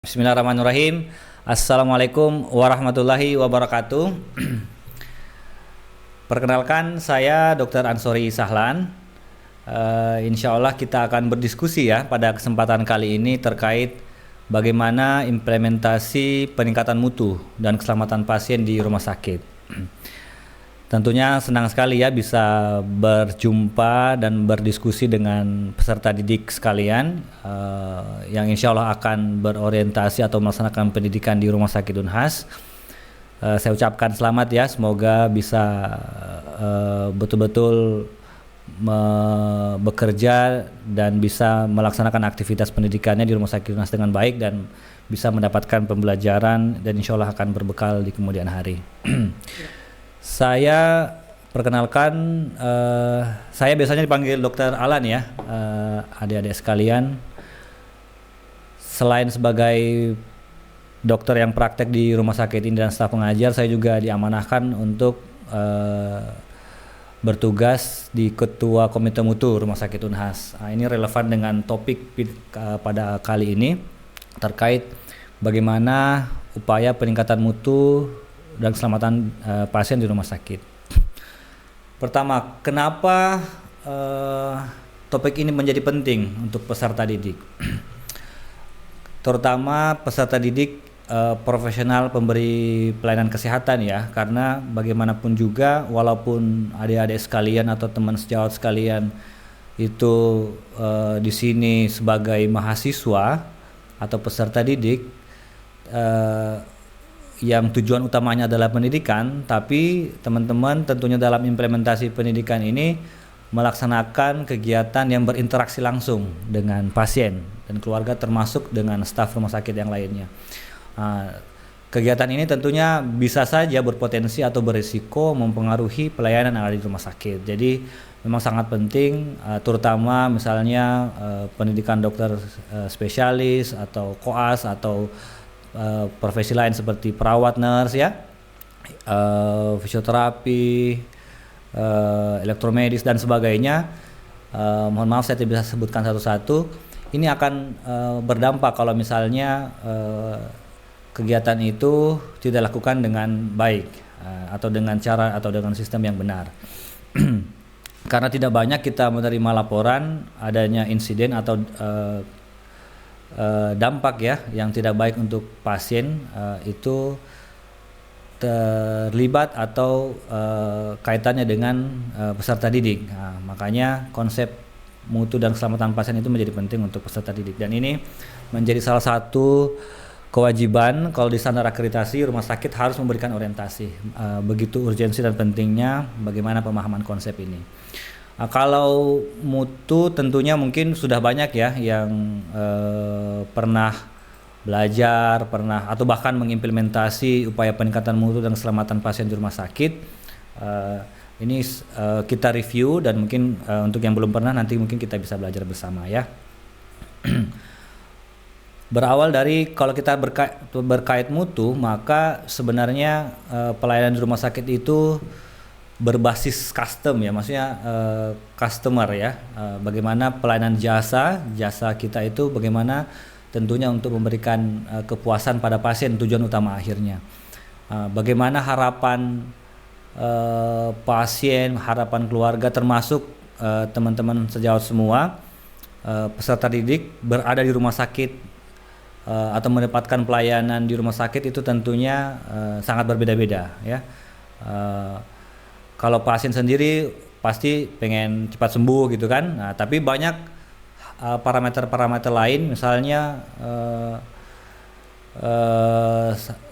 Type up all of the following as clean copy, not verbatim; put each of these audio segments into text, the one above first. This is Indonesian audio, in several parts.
Bismillahirrahmanirrahim. Assalamualaikum warahmatullahi wabarakatuh. Perkenalkan, saya Dr. Ansori Sahlan. Insya Allah kita akan berdiskusi ya pada kesempatan kali ini terkait bagaimana implementasi peningkatan mutu dan keselamatan pasien di rumah sakit. Tentunya senang sekali ya bisa berjumpa dan berdiskusi dengan peserta didik sekalian yang insya Allah akan berorientasi atau melaksanakan pendidikan di Rumah Sakit Unhas. Saya ucapkan selamat ya, semoga bisa betul-betul bekerja dan bisa melaksanakan aktivitas pendidikannya di Rumah Sakit Unhas dengan baik dan bisa mendapatkan pembelajaran dan insya Allah akan berbekal di kemudian hari. Saya perkenalkan, saya biasanya dipanggil Dokter Alan ya, adik-adik sekalian. Selain sebagai dokter yang praktek di rumah sakit ini dan staf pengajar, saya juga diamanahkan untuk bertugas di Ketua Komite Mutu Rumah Sakit Unhas. Ini relevan dengan topik pada kali ini terkait bagaimana upaya peningkatan mutu dan keselamatan pasien di rumah sakit. Pertama, kenapa topik ini menjadi penting untuk peserta didik? Terutama peserta didik profesional pemberi pelayanan kesehatan ya, karena bagaimanapun juga walaupun adik-adik sekalian atau teman sejawat sekalian itu di sini sebagai mahasiswa atau peserta didik, yang tujuan utamanya adalah pendidikan, tapi teman-teman tentunya dalam implementasi pendidikan ini melaksanakan kegiatan yang berinteraksi langsung dengan pasien dan keluarga termasuk dengan staf rumah sakit yang lainnya. Kegiatan ini tentunya bisa saja berpotensi atau berisiko mempengaruhi pelayanan yang ada di rumah sakit. Jadi memang sangat penting, terutama misalnya pendidikan dokter spesialis atau koas atau profesi lain seperti perawat, nurse ya, fisioterapi, elektromedis dan sebagainya. Mohon maaf saya tidak bisa sebutkan satu-satu. Ini akan berdampak kalau misalnya kegiatan itu tidak dilakukan dengan baik atau dengan cara atau dengan sistem yang benar. Karena tidak banyak kita menerima laporan adanya insiden atau dampak ya yang tidak baik untuk pasien itu terlibat atau kaitannya dengan peserta didik. Makanya konsep mutu dan keselamatan pasien itu menjadi penting untuk peserta didik, dan ini menjadi salah satu kewajiban kalau di standar akreditasi rumah sakit harus memberikan orientasi. Begitu urgensi dan pentingnya bagaimana pemahaman konsep ini. Kalau mutu tentunya mungkin sudah banyak ya yang pernah belajar, atau bahkan mengimplementasi upaya peningkatan mutu dan keselamatan pasien di rumah sakit. Ini kita review dan mungkin untuk yang belum pernah nanti mungkin kita bisa belajar bersama ya. Berawal dari kalau kita berkait mutu, maka sebenarnya pelayanan di rumah sakit itu berbasis custom ya, maksudnya customer ya, bagaimana pelayanan jasa kita itu bagaimana tentunya untuk memberikan kepuasan pada pasien, tujuan utama akhirnya. Bagaimana harapan pasien, harapan keluarga termasuk teman-teman sejawat semua, peserta didik berada di rumah sakit atau mendapatkan pelayanan di rumah sakit itu tentunya sangat berbeda-beda ya. Kalau pasien sendiri pasti pengen cepat sembuh gitu kan. Nah, tapi banyak parameter-parameter lain, misalnya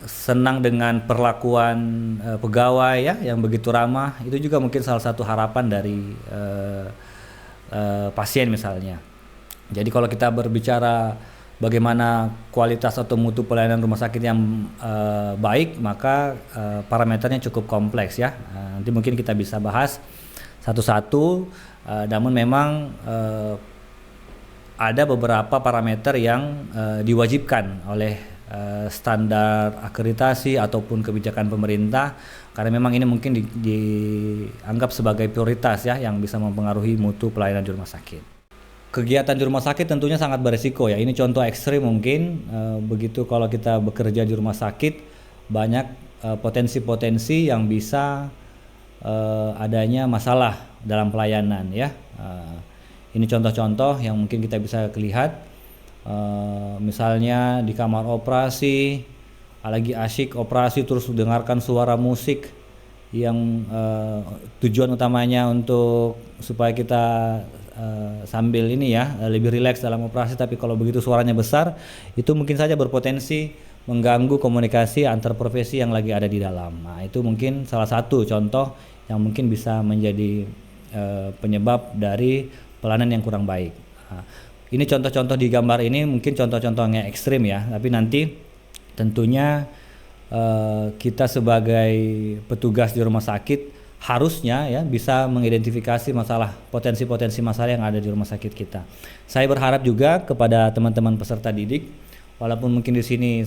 senang dengan perlakuan pegawai ya yang begitu ramah. Itu juga mungkin salah satu harapan dari pasien misalnya. Jadi kalau kita berbicara bagaimana kualitas atau mutu pelayanan rumah sakit yang baik, maka parameternya cukup kompleks ya. Nanti mungkin kita bisa bahas satu-satu, namun memang ada beberapa parameter yang diwajibkan oleh standar akreditasi ataupun kebijakan pemerintah, karena memang ini mungkin dianggap sebagai prioritas ya yang bisa mempengaruhi mutu pelayanan di rumah sakit. kegiatan di rumah sakit tentunya sangat beresiko ya. Ini contoh ekstrim mungkin, begitu kalau kita bekerja di rumah sakit banyak potensi-potensi yang bisa adanya masalah dalam pelayanan ya. Ini contoh-contoh yang mungkin kita bisa lihat, misalnya di kamar operasi, lagi asyik operasi terus dengarkan suara musik yang tujuan utamanya untuk supaya kita sambil ini ya lebih rileks dalam operasi, tapi kalau begitu suaranya besar itu mungkin saja berpotensi mengganggu komunikasi antar profesi yang lagi ada di dalam. Nah, itu mungkin salah satu contoh yang mungkin bisa menjadi penyebab dari pelayanan yang kurang baik. Nah, ini contoh-contoh di gambar ini mungkin contoh-contohnya ekstrim ya, tapi nanti tentunya kita sebagai petugas di rumah sakit harusnya ya bisa mengidentifikasi potensi-potensi masalah yang ada di rumah sakit kita. Saya berharap juga kepada teman-teman peserta didik, walaupun mungkin di sini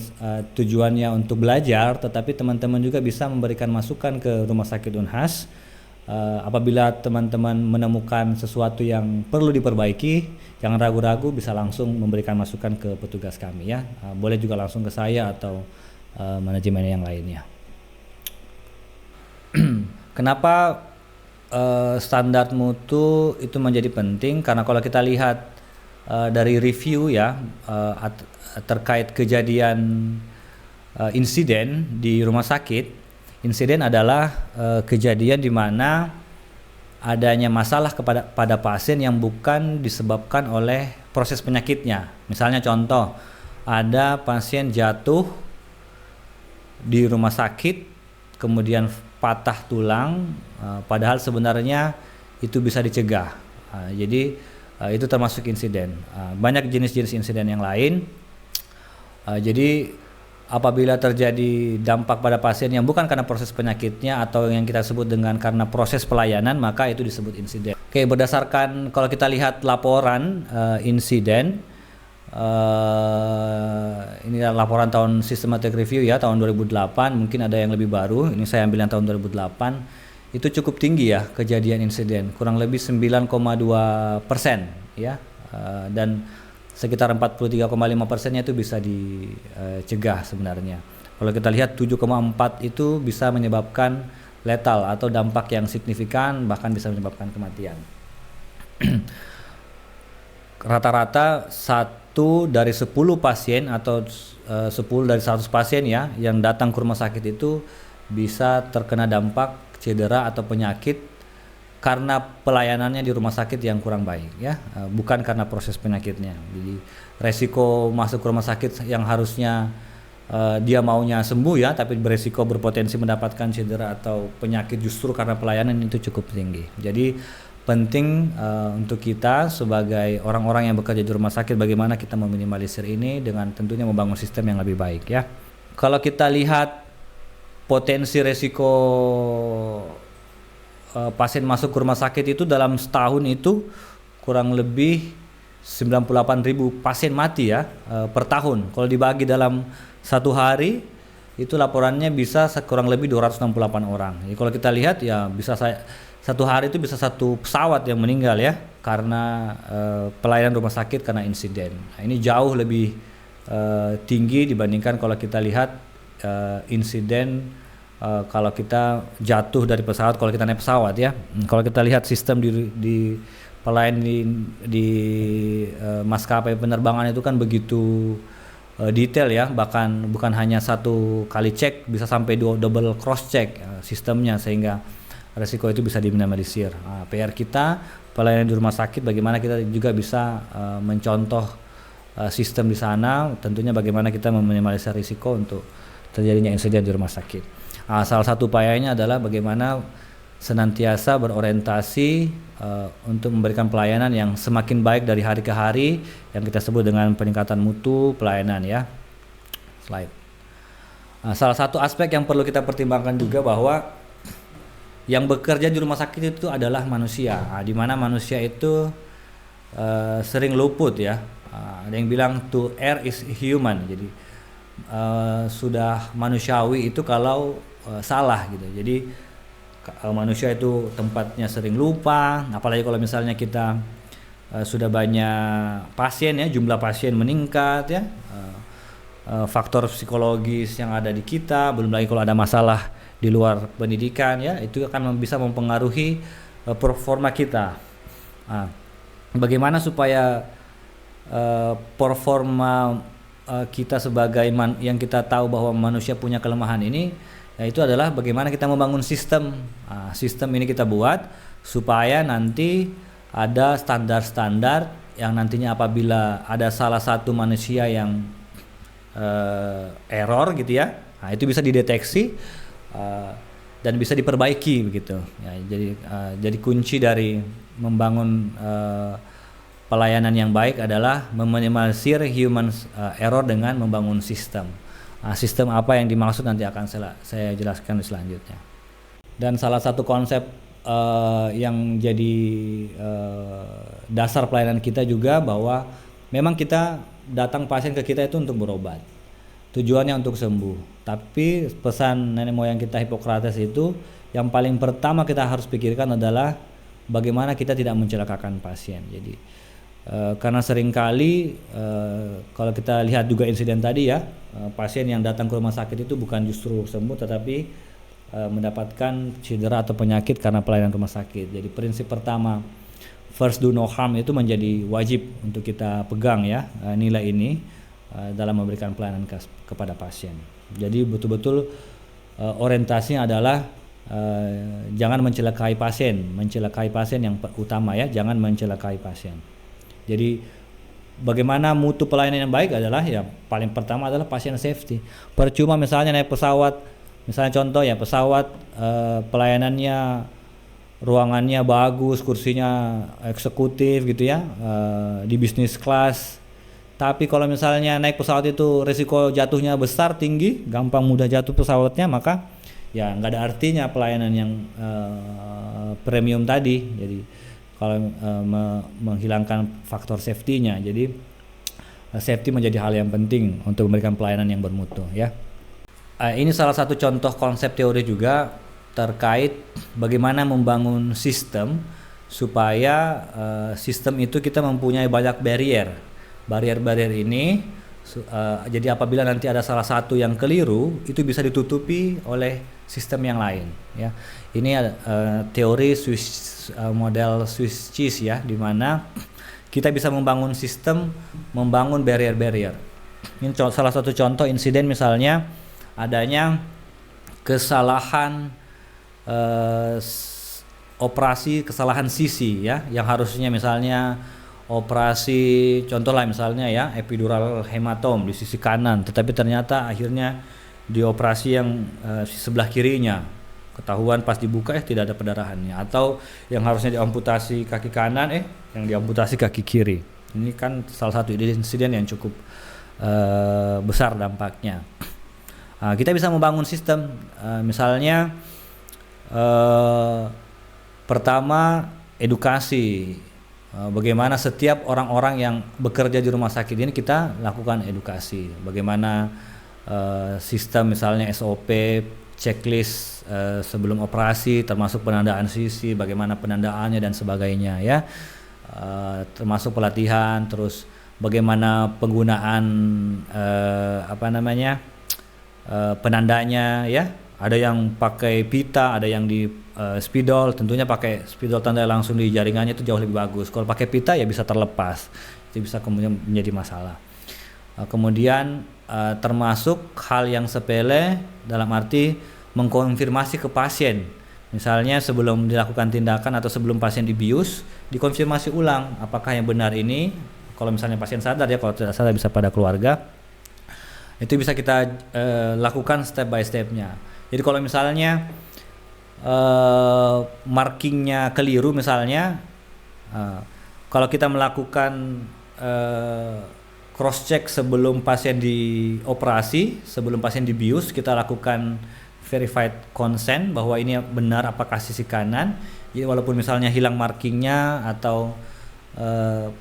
tujuannya untuk belajar, tetapi teman-teman juga bisa memberikan masukan ke rumah sakit Unhas. Apabila teman-teman menemukan sesuatu yang perlu diperbaiki, jangan ragu-ragu bisa langsung memberikan masukan ke petugas kami ya. Boleh juga langsung ke saya atau manajemen yang lainnya. Kenapa standar mutu itu menjadi penting? Karena kalau kita lihat dari review ya terkait kejadian insiden di rumah sakit, insiden adalah kejadian di mana adanya masalah pada pasien yang bukan disebabkan oleh proses penyakitnya. Misalnya contoh, ada pasien jatuh di rumah sakit kemudian patah tulang, padahal sebenarnya itu bisa dicegah. Jadi itu termasuk insiden. Banyak jenis-jenis insiden yang lain. Jadi apabila terjadi dampak pada pasien yang bukan karena proses penyakitnya atau yang kita sebut dengan karena proses pelayanan, maka itu disebut insiden. Oke, berdasarkan kalau kita lihat laporan insiden, ini laporan tahun Systematic Review ya tahun 2008, mungkin ada yang lebih baru, ini saya ambil yang tahun 2008, itu cukup tinggi ya kejadian insiden, kurang lebih 9,2% ya, dan sekitar 43,5%-nya itu bisa dicegah sebenarnya. Kalau kita lihat 7,4 itu bisa menyebabkan letal atau dampak yang signifikan, bahkan bisa menyebabkan kematian. Rata-rata 1 dari 10 pasien atau 10 dari 100 pasien ya yang datang ke rumah sakit itu bisa terkena dampak cedera atau penyakit karena pelayanannya di rumah sakit yang kurang baik ya, bukan karena proses penyakitnya. Jadi resiko masuk ke rumah sakit yang harusnya dia maunya sembuh ya, tapi beresiko berpotensi mendapatkan cedera atau penyakit justru karena pelayanan itu cukup tinggi. Jadi penting untuk kita sebagai orang-orang yang bekerja di rumah sakit, bagaimana kita meminimalisir ini dengan tentunya membangun sistem yang lebih baik ya. Kalau kita lihat potensi resiko pasien masuk ke rumah sakit itu dalam setahun itu kurang lebih 98.000 pasien mati ya per tahun. Kalau dibagi dalam satu hari itu laporannya bisa kurang lebih 268 orang. Jadi kalau kita lihat ya bisa satu hari itu bisa satu pesawat yang meninggal ya karena pelayanan rumah sakit karena insiden. Nah, ini jauh lebih tinggi dibandingkan kalau kita lihat insiden kalau kita jatuh dari pesawat, kalau kita naik pesawat ya. Kalau kita lihat sistem di pelayanan di maskapai penerbangan itu kan begitu detail ya, bahkan bukan hanya satu kali cek, bisa sampai double cross check sistemnya sehingga resiko itu bisa diminimalisir. PR kita pelayanan di rumah sakit, bagaimana kita juga bisa mencontoh sistem di sana, tentunya bagaimana kita meminimalisir risiko untuk terjadinya insiden di rumah sakit. Salah satu upayanya adalah bagaimana senantiasa berorientasi untuk memberikan pelayanan yang semakin baik dari hari ke hari, yang kita sebut dengan peningkatan mutu pelayanan ya. Slide. Salah satu aspek yang perlu kita pertimbangkan juga bahwa yang bekerja di rumah sakit itu adalah manusia, di mana manusia itu sering luput ya. Ada yang bilang to err is human, jadi sudah manusiawi itu kalau salah gitu. Jadi manusia itu tempatnya sering lupa, apalagi kalau misalnya kita sudah banyak pasien ya, jumlah pasien meningkat ya, faktor psikologis yang ada di kita, belum lagi kalau ada masalah di luar pendidikan ya, itu akan bisa mempengaruhi performa kita. Nah, bagaimana supaya performa kita sebagai yang kita tahu bahwa manusia punya kelemahan ini, yaitu adalah bagaimana kita membangun sistem. Sistem ini kita buat supaya nanti ada standar-standar yang nantinya apabila ada salah satu manusia yang error gitu ya, nah itu bisa dideteksi dan bisa diperbaiki begitu ya. Jadi kunci dari membangun pelayanan yang baik adalah meminimalisir human error dengan membangun sistem. Sistem apa yang dimaksud nanti akan saya jelaskan selanjutnya. Dan salah satu konsep yang jadi dasar pelayanan kita juga bahwa memang kita datang pasien ke kita itu untuk berobat, tujuannya untuk sembuh. Tapi pesan nenek moyang kita Hippocrates itu yang paling pertama kita harus pikirkan adalah bagaimana kita tidak mencelakakan pasien. Jadi karena seringkali kalau kita lihat juga insiden tadi ya, pasien yang datang ke rumah sakit itu bukan justru sembuh tetapi mendapatkan cedera atau penyakit karena pelayanan rumah sakit. Jadi prinsip pertama, first do no harm, itu menjadi wajib untuk kita pegang ya, nilai ini dalam memberikan pelayanan kepada pasien. Jadi betul-betul orientasinya adalah jangan mencelakai pasien yang utama ya, jangan mencelakai pasien. Jadi bagaimana mutu pelayanan yang baik adalah ya paling pertama adalah pasien safety. Percuma misalnya naik pesawat, misalnya contoh ya pesawat pelayanannya, ruangannya bagus, kursinya eksekutif gitu ya, di bisnis class. Tapi kalau misalnya naik pesawat itu risiko jatuhnya besar, tinggi, gampang mudah jatuh pesawatnya, maka ya nggak ada artinya pelayanan yang premium tadi. Jadi kalau menghilangkan faktor safety-nya, jadi safety menjadi hal yang penting untuk memberikan pelayanan yang bermutu ya. Ini salah satu contoh konsep teori juga terkait bagaimana membangun sistem supaya sistem itu kita mempunyai banyak barrier ini. Jadi apabila nanti ada salah satu yang keliru, itu bisa ditutupi oleh sistem yang lain ya. Ini teori model Swiss cheese ya, di mana kita bisa membangun sistem, membangun barrier. Ini salah satu contoh insiden, misalnya adanya kesalahan operasi, kesalahan sisi ya, yang harusnya misalnya operasi contoh lah misalnya ya epidural hematom di sisi kanan, tetapi ternyata akhirnya di operasi yang sebelah kirinya, ketahuan pas dibuka tidak ada pendarahannya, atau yang harusnya diamputasi kaki kanan yang diamputasi kaki kiri. Ini kan salah satu insiden yang cukup besar dampaknya. Kita bisa membangun sistem, misalnya pertama edukasi. Bagaimana setiap orang-orang yang bekerja di rumah sakit ini kita lakukan edukasi. Bagaimana sistem misalnya SOP, checklist sebelum operasi, termasuk penandaan sisi, bagaimana penandaannya dan sebagainya ya. Termasuk pelatihan, terus bagaimana penggunaan penandanya ya. Ada yang pakai pita, ada yang di spidol. Tentunya pakai spidol tanda langsung di jaringannya itu jauh lebih bagus. Kalau pakai pita ya bisa terlepas, itu bisa kemudian menjadi masalah. Kemudian termasuk hal yang sepele dalam arti mengkonfirmasi ke pasien. Misalnya sebelum dilakukan tindakan atau sebelum pasien dibius, dikonfirmasi ulang apakah yang benar ini. Kalau misalnya pasien sadar ya, kalau tidak sadar bisa pada keluarga. Itu bisa kita lakukan step by stepnya. Jadi kalau misalnya markingnya keliru misalnya, kalau kita melakukan cross check sebelum pasien dioperasi, sebelum pasien dibius, kita lakukan verified consent bahwa ini benar apakah sisi kanan. Jadi walaupun misalnya hilang markingnya atau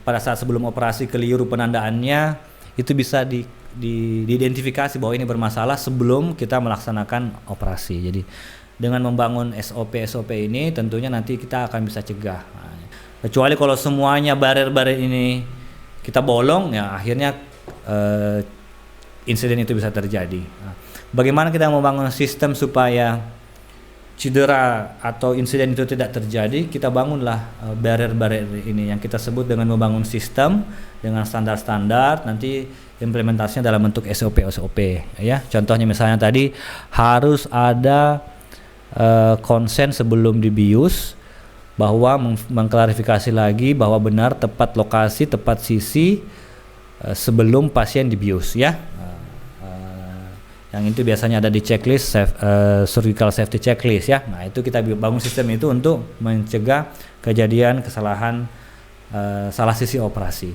pada saat sebelum operasi keliru penandaannya, itu bisa diidentifikasi bahwa ini bermasalah sebelum kita melaksanakan operasi. Jadi dengan membangun SOP ini tentunya nanti kita akan bisa cegah. Kecuali kalau semuanya barrier-barrier ini kita bolong, ya akhirnya insiden itu bisa terjadi. Nah, bagaimana kita membangun sistem supaya cedera atau insiden itu tidak terjadi? Kita bangunlah barrier-barrier ini yang kita sebut dengan membangun sistem dengan standar-standar, nanti implementasinya dalam bentuk SOP ya. Contohnya misalnya tadi harus ada konsen sebelum dibius, bahwa mengklarifikasi lagi bahwa benar tepat lokasi, tepat sisi sebelum pasien dibius ya. Yang itu biasanya ada di checklist surgical safety checklist ya. Nah, itu kita bangun sistem itu untuk mencegah kejadian kesalahan salah sisi operasi.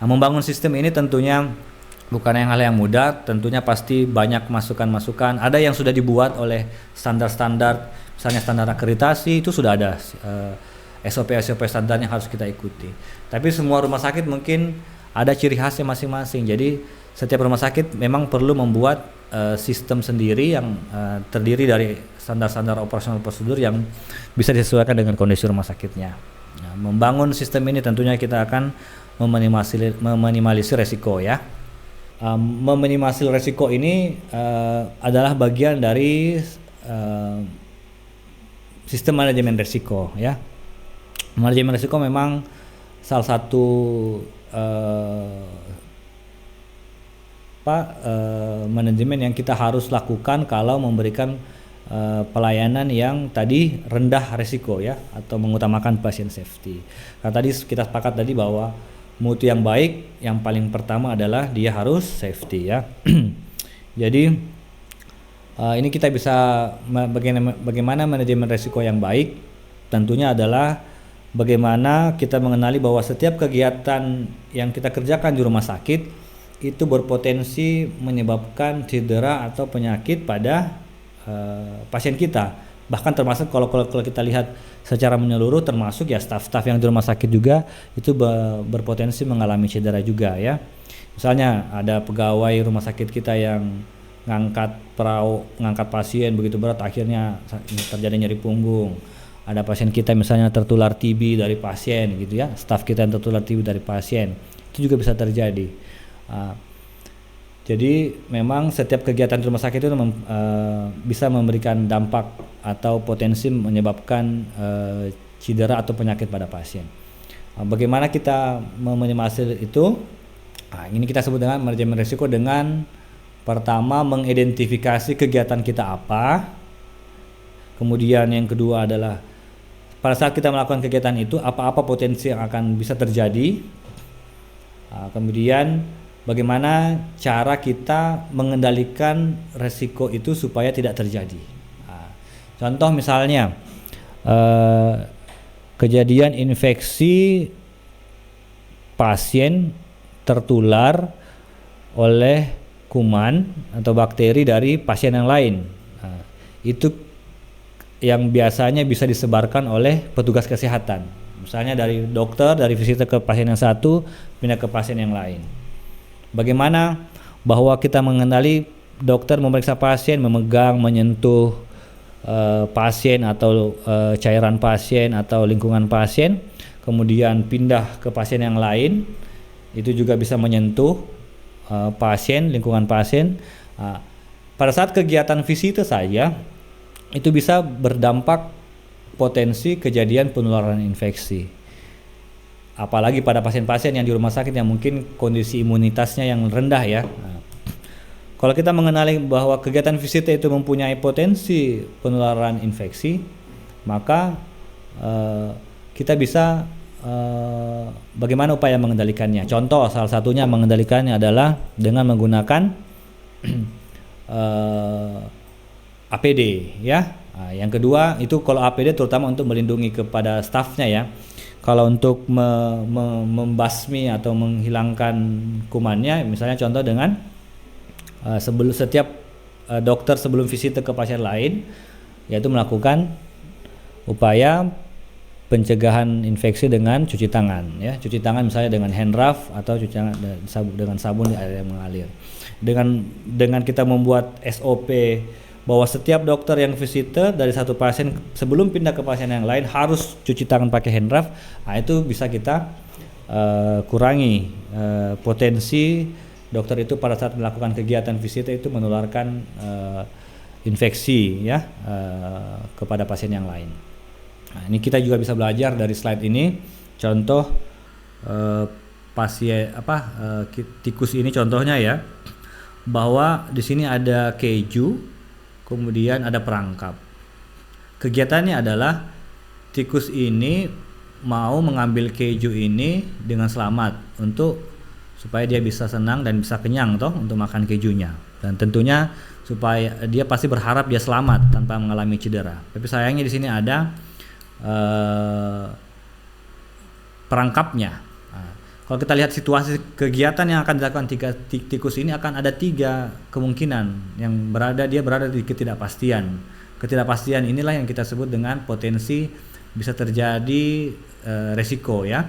Nah, membangun sistem ini tentunya bukan hal yang mudah, tentunya pasti banyak masukan-masukan. Ada yang sudah dibuat oleh standar-standar, misalnya standar akreditasi itu sudah ada SOP standarnya harus kita ikuti. Tapi semua rumah sakit mungkin ada ciri khasnya masing-masing. Jadi setiap rumah sakit memang perlu membuat sistem sendiri yang terdiri dari standar-standar operasional prosedur yang bisa disesuaikan dengan kondisi rumah sakitnya. Nah, membangun sistem ini tentunya kita akan meminimalisir resiko ya. Meminimalisir resiko ini adalah bagian dari sistem manajemen resiko ya. Manajemen resiko memang salah satu manajemen yang kita harus lakukan kalau memberikan pelayanan yang tadi rendah resiko ya, atau mengutamakan patient safety. Nah, tadi kita sepakat tadi bahwa mutu yang baik yang paling pertama adalah dia harus safety ya. Jadi ini kita bisa bagaimana manajemen resiko yang baik, tentunya adalah bagaimana kita mengenali bahwa setiap kegiatan yang kita kerjakan di rumah sakit itu berpotensi menyebabkan cedera atau penyakit pada pasien kita. Bahkan termasuk kalau kita lihat secara menyeluruh, termasuk ya staf-staf yang di rumah sakit juga itu berpotensi mengalami cedera juga ya. Misalnya ada pegawai rumah sakit kita yang ngangkat pasien begitu berat, akhirnya terjadi nyeri punggung. Ada pasien kita misalnya tertular TB dari pasien gitu ya, staf kita yang tertular TB dari pasien, itu juga bisa terjadi. Jadi memang setiap kegiatan di rumah sakit itu bisa memberikan dampak atau potensi menyebabkan cedera atau penyakit pada pasien. Bagaimana kita meminimalisir itu? Nah, ini kita sebut dengan manajemen risiko dengan pertama mengidentifikasi kegiatan kita apa. Kemudian yang kedua adalah pada saat kita melakukan kegiatan itu apa-apa potensi yang akan bisa terjadi. Kemudian bagaimana cara kita mengendalikan resiko itu supaya tidak terjadi. Contoh misalnya kejadian infeksi pasien tertular oleh kuman atau bakteri dari pasien yang lain. Itu yang biasanya bisa disebarkan oleh petugas kesehatan. Misalnya dari dokter, dari visitor ke pasien yang satu pindah ke pasien yang lain. Bagaimana bahwa kita mengenali dokter memeriksa pasien, memegang, menyentuh pasien atau cairan pasien atau lingkungan pasien, kemudian pindah ke pasien yang lain, itu juga bisa menyentuh pasien, lingkungan pasien. Pada saat kegiatan visite saja itu bisa berdampak potensi kejadian penularan infeksi. Apalagi pada pasien-pasien yang di rumah sakit yang mungkin kondisi imunitasnya yang rendah ya. Kalau kita mengenali bahwa kegiatan visite itu mempunyai potensi penularan infeksi, maka kita bisa bagaimana upaya mengendalikannya. Contoh salah satunya mengendalikannya adalah dengan menggunakan APD ya. Yang kedua itu kalau APD terutama untuk melindungi kepada stafnya ya. Kalau untuk membasmi atau menghilangkan kumannya, misalnya contoh dengan setiap dokter sebelum visite ke pasien lain, yaitu melakukan upaya pencegahan infeksi dengan cuci tangan ya. Cuci tangan misalnya dengan hand rub atau cuci tangan dengan sabun di air yang mengalir. Dengan kita membuat SOP bahwa setiap dokter yang visitor dari satu pasien sebelum pindah ke pasien yang lain harus cuci tangan pakai hand rub. Nah, itu bisa kita kurangi potensi dokter itu pada saat melakukan kegiatan visitor itu menularkan infeksi ya kepada pasien yang lain. Nah, ini kita juga bisa belajar dari slide ini. Contoh pasien tikus ini contohnya ya, bahwa di sini ada keju, kemudian ada perangkap. Kegiatannya adalah tikus ini mau mengambil keju ini dengan selamat supaya dia bisa senang dan bisa kenyang untuk makan kejunya. Dan tentunya supaya dia pasti berharap dia selamat tanpa mengalami cedera. Tapi sayangnya di sini ada perangkapnya. Nah, kalau kita lihat situasi kegiatan yang akan dilakukan tikus ini akan ada 3 kemungkinan yang dia berada di ketidakpastian. Ketidakpastian inilah yang kita sebut dengan potensi bisa terjadi resiko ya.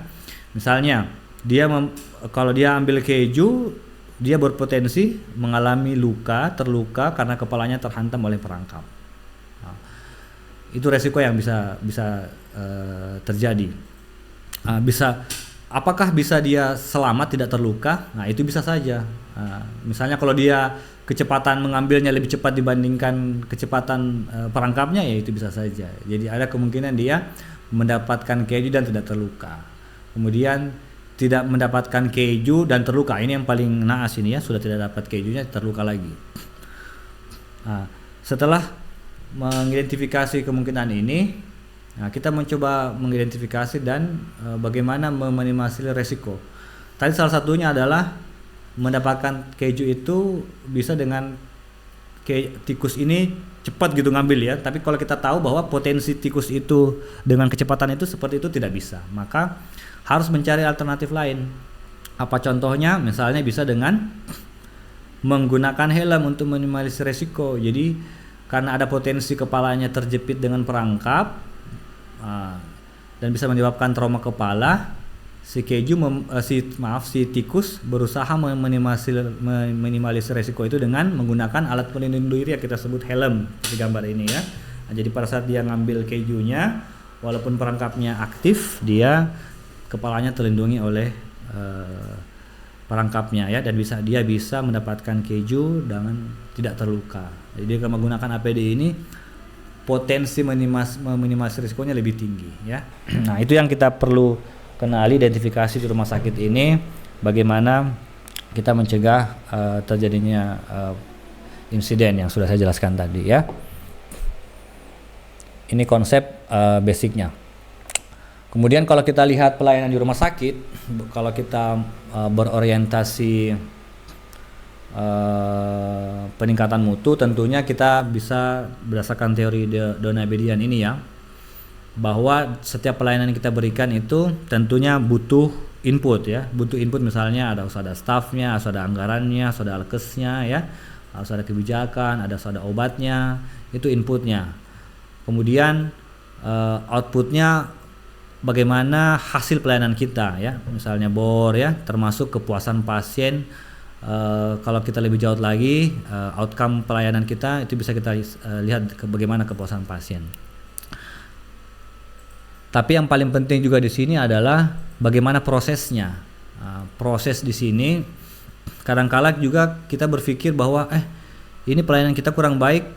Misalnya kalau dia ambil keju, dia berpotensi mengalami terluka karena kepalanya terhantam oleh perangkap. Nah, itu resiko yang bisa terjadi. Apakah bisa dia selamat tidak terluka? Nah, itu bisa saja. Misalnya kalau dia kecepatan mengambilnya lebih cepat dibandingkan kecepatan perangkapnya, ya itu bisa saja. Jadi ada kemungkinan dia mendapatkan keju dan tidak terluka. Kemudian tidak mendapatkan keju dan terluka. Ini yang paling naas ini ya, sudah tidak dapat kejunya terluka lagi. Nah, setelah mengidentifikasi kemungkinan ini, kita mencoba mengidentifikasi dan bagaimana meminimalisir resiko. Tadi salah satunya adalah mendapatkan keju itu bisa dengan tikus ini cepat gitu ngambil ya. Tapi kalau kita tahu bahwa potensi tikus itu dengan kecepatan itu seperti itu tidak bisa, maka harus mencari alternatif lain. Apa contohnya? Misalnya bisa dengan menggunakan helm untuk minimalisir resiko. Jadi karena ada potensi kepalanya terjepit dengan perangkap dan bisa menyebabkan trauma kepala, si tikus berusaha meminimalisir resiko itu dengan menggunakan alat pelindung diri yang kita sebut helm di gambar ini ya. Nah, jadi pada saat dia ngambil kejunya, walaupun perangkapnya aktif, kepalanya terlindungi oleh perangkapnya ya, dan dia bisa mendapatkan keju dengan tidak terluka. Jadi dengan menggunakan APD ini potensi meminimalisir risikonya lebih tinggi ya. Nah, itu yang kita perlu kenali, identifikasi di rumah sakit ini, bagaimana kita mencegah terjadinya insiden yang sudah saya jelaskan tadi ya. Ini konsep basicnya. Kemudian kalau kita lihat pelayanan di rumah sakit, kalau kita berorientasi peningkatan mutu, tentunya kita bisa berdasarkan teori Donabedian ini ya, bahwa setiap pelayanan yang kita berikan itu tentunya butuh input ya, misalnya harus ada staffnya, harus ada anggarannya, harus ada alkesnya ya, harus ada kebijakan, harus ada obatnya, itu inputnya. Kemudian outputnya bagaimana hasil pelayanan kita ya, misalnya BOR ya, termasuk kepuasan pasien. Kalau kita lebih jauh lagi, outcome pelayanan kita itu bisa kita lihat bagaimana kepuasan pasien. Tapi yang paling penting juga di sini adalah bagaimana prosesnya. Proses di sini kadang-kala juga kita berpikir bahwa ini pelayanan kita kurang baik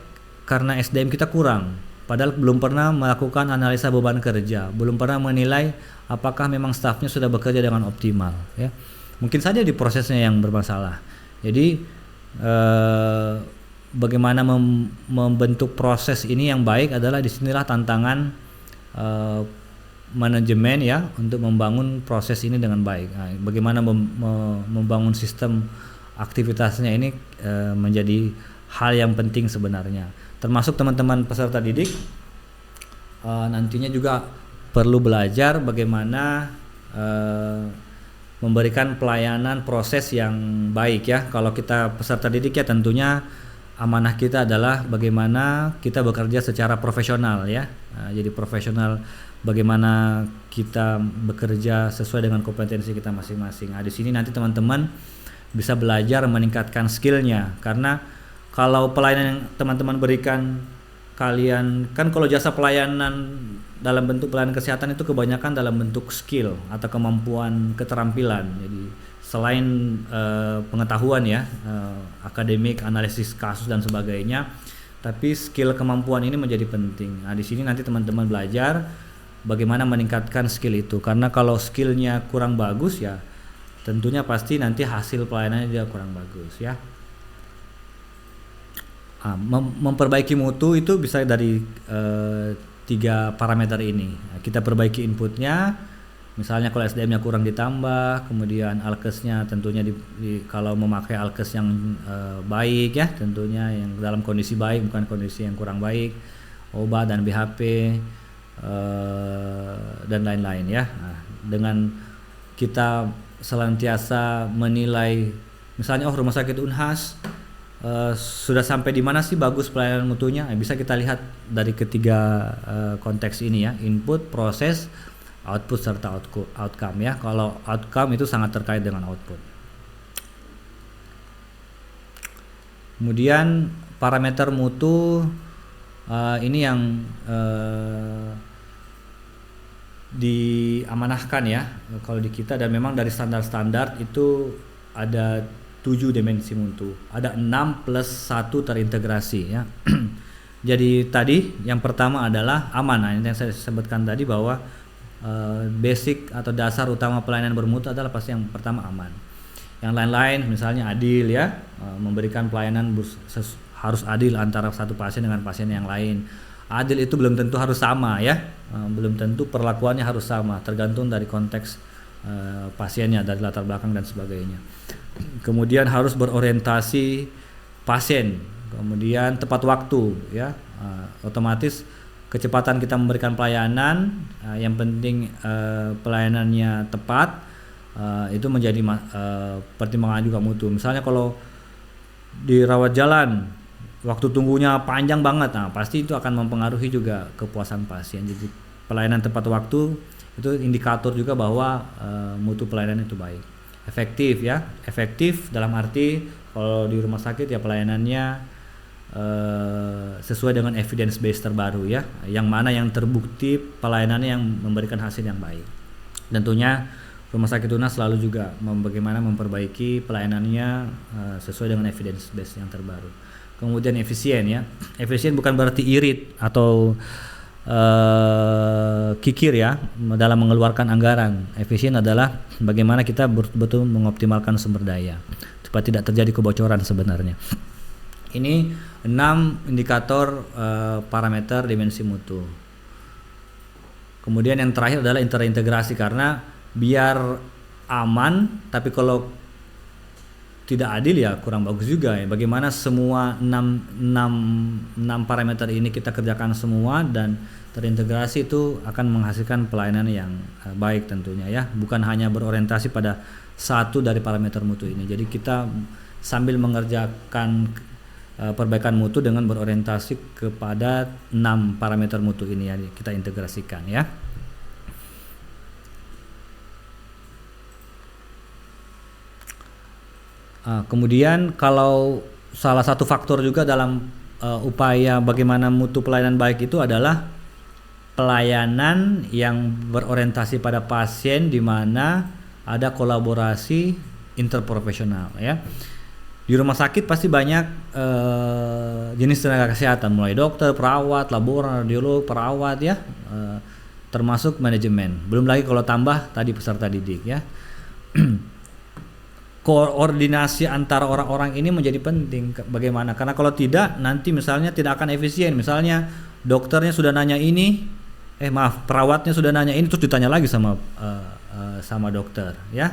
karena SDM kita kurang. Padahal belum pernah melakukan analisa beban kerja, belum pernah menilai apakah memang stafnya sudah bekerja dengan optimal ya. Mungkin saja di prosesnya yang bermasalah. Jadi bagaimana membentuk proses ini yang baik adalah disinilah tantangan manajemen ya, untuk membangun proses ini dengan baik. Nah, bagaimana membangun sistem aktivitasnya ini menjadi hal yang penting sebenarnya. Termasuk teman-teman peserta didik nantinya juga perlu belajar bagaimana memberikan pelayanan proses yang baik ya. Kalau kita peserta didik ya, tentunya amanah kita adalah bagaimana kita bekerja secara profesional ya. Jadi profesional, bagaimana kita bekerja sesuai dengan kompetensi kita masing-masing. Di sini nanti teman-teman bisa belajar meningkatkan skillnya, karena kalau pelayanan yang teman-teman berikan, kalian kan kalau jasa pelayanan dalam bentuk pelayanan kesehatan itu kebanyakan dalam bentuk skill atau kemampuan keterampilan. Jadi selain pengetahuan ya, akademik, analisis kasus dan sebagainya, tapi skill kemampuan ini menjadi penting. Nah, di sini nanti teman-teman belajar bagaimana meningkatkan skill itu, karena kalau skillnya kurang bagus ya tentunya pasti nanti hasil pelayanannya juga kurang bagus ya. Memperbaiki mutu itu bisa dari 3 parameter ini. Kita perbaiki inputnya, misalnya kalau SDM-nya kurang ditambah, kemudian alkesnya tentunya kalau memakai alkes yang baik ya, tentunya yang dalam kondisi baik bukan kondisi yang kurang baik, obat dan BHP dan lain-lain ya. Nah, dengan kita senantiasa menilai, misalnya rumah sakit Unhas sudah sampai di mana sih bagus pelayanan mutunya, bisa kita lihat dari ketiga konteks ini ya, input, proses, output serta outcome ya. Kalau outcome itu sangat terkait dengan output. Kemudian parameter mutu ini yang diamanahkan ya kalau di kita, dan memang dari standar-standar itu ada 7 dimensi mutu, ada 6 plus 1 terintegrasi ya. Jadi tadi yang pertama adalah aman. Nah, ini yang saya sebutkan tadi bahwa basic atau dasar utama pelayanan bermutu adalah pasti yang pertama aman. Yang lain-lain misalnya adil ya, memberikan pelayanan harus adil antara satu pasien dengan pasien yang lain. Adil itu belum tentu harus sama ya, belum tentu perlakuannya harus sama, tergantung dari konteks pasiennya, dari latar belakang dan sebagainya. Kemudian harus berorientasi pasien, kemudian tepat waktu ya, otomatis kecepatan kita memberikan pelayanan, yang penting pelayanannya tepat, itu menjadi pertimbangan juga mutu. Misalnya kalau di rawat jalan waktu tunggunya panjang banget, nah pasti itu akan mempengaruhi juga kepuasan pasien. Jadi pelayanan tepat waktu itu indikator juga bahwa mutu pelayanan itu baik. Efektif ya, efektif dalam arti kalau di rumah sakit ya pelayanannya sesuai dengan evidence base terbaru ya, yang mana yang terbukti pelayanannya yang memberikan hasil yang baik. Tentunya Rumah Sakit Unhas selalu juga bagaimana memperbaiki pelayanannya sesuai dengan evidence base yang terbaru. Kemudian efisien ya, efisien bukan berarti irit atau kikir ya dalam mengeluarkan anggaran. Efisien adalah bagaimana kita betul-betul mengoptimalkan sumber daya supaya tidak terjadi kebocoran sebenarnya. Ini 6 indikator parameter dimensi mutu. Kemudian yang terakhir adalah terintegrasi, karena biar aman tapi kalau tidak adil ya kurang bagus juga ya. Bagaimana semua 6 parameter ini kita kerjakan semua dan terintegrasi, itu akan menghasilkan pelayanan yang baik tentunya ya. Bukan hanya berorientasi pada satu dari parameter mutu ini. Jadi kita sambil mengerjakan perbaikan mutu dengan berorientasi kepada 6 parameter mutu ini ya, kita integrasikan ya. Kemudian kalau salah satu faktor juga dalam upaya bagaimana mutu pelayanan baik itu adalah pelayanan yang berorientasi pada pasien, di mana ada kolaborasi interprofesional ya. Di rumah sakit pasti banyak jenis tenaga kesehatan, mulai dokter, perawat, laborator, radiolog, perawat ya, termasuk manajemen. Belum lagi kalau tambah tadi peserta didik ya. Koordinasi antara orang-orang ini menjadi penting. Bagaimana? Karena kalau tidak, nanti misalnya tidak akan efisien. Misalnya dokternya sudah nanya ini, perawatnya sudah nanya ini, terus ditanya lagi sama dokter, ya,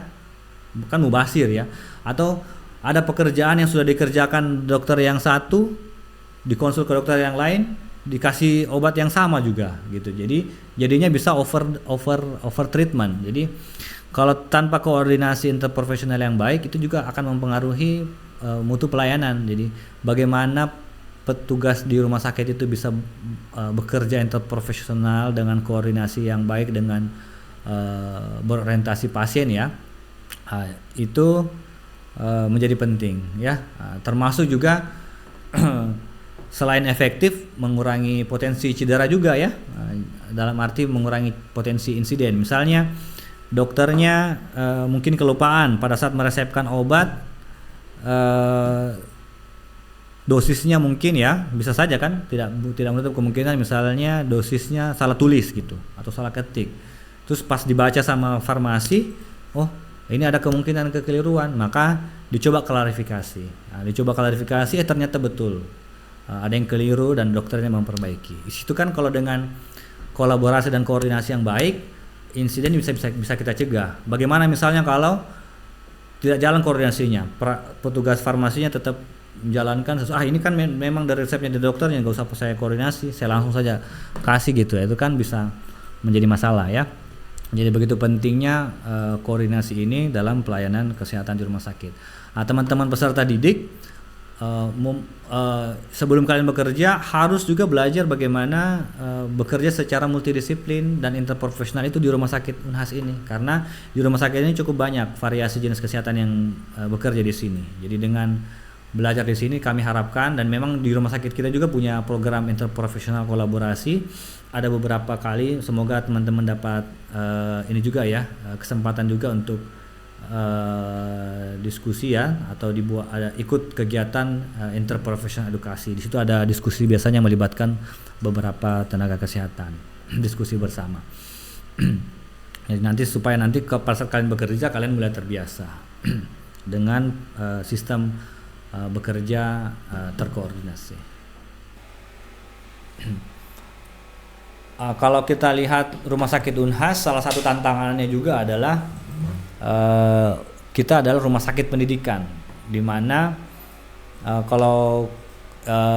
kan mubasir ya. Atau ada pekerjaan yang sudah dikerjakan dokter yang satu, dikonsul ke dokter yang lain, dikasih obat yang sama juga, gitu. Jadi jadinya bisa over treatment. Jadi kalau tanpa koordinasi interprofesional yang baik, itu juga akan mempengaruhi mutu pelayanan. Jadi bagaimana petugas di rumah sakit itu bisa bekerja interprofesional dengan koordinasi yang baik, dengan berorientasi pasien ya, itu menjadi penting ya. Termasuk juga selain efektif mengurangi potensi cedera juga ya, dalam arti mengurangi potensi insiden. Misalnya dokternya mungkin kelupaan pada saat meresepkan obat, dosisnya mungkin ya, bisa saja kan, tidak menutup kemungkinan misalnya dosisnya salah tulis gitu atau salah ketik, terus pas dibaca sama farmasi, oh ini ada kemungkinan kekeliruan, maka dicoba klarifikasi. Dicoba klarifikasi, ternyata betul ada yang keliru dan dokternya memperbaiki. Di situ kan kalau dengan kolaborasi dan koordinasi yang baik, insiden bisa kita cegah. Bagaimana misalnya kalau tidak jalan koordinasinya, petugas farmasinya tetap menjalankan ini kan memang dari resepnya dari dokternya, nggak usah saya koordinasi, saya langsung saja kasih gitu ya, itu kan bisa menjadi masalah ya. Jadi begitu pentingnya koordinasi ini dalam pelayanan kesehatan di rumah sakit. Teman-teman peserta didik, sebelum kalian bekerja harus juga belajar bagaimana bekerja secara multidisiplin dan interprofesional itu di rumah sakit Unhas ini, karena di rumah sakit ini cukup banyak variasi jenis kesehatan yang bekerja di sini. Jadi dengan belajar di sini kami harapkan, dan memang di rumah sakit kita juga punya program interprofesional kolaborasi, ada beberapa kali, semoga teman-teman dapat ini juga ya, kesempatan juga untuk diskusi ya, atau ikut kegiatan interprofesional edukasi. Di situ ada diskusi biasanya melibatkan beberapa tenaga kesehatan, diskusi bersama. Jadi nanti supaya nanti pada saat kalian bekerja kalian mulai terbiasa dengan sistem bekerja terkoordinasi. Kalau kita lihat rumah sakit Unhas, salah satu tantangannya juga adalah kita adalah rumah sakit pendidikan, di mana kalau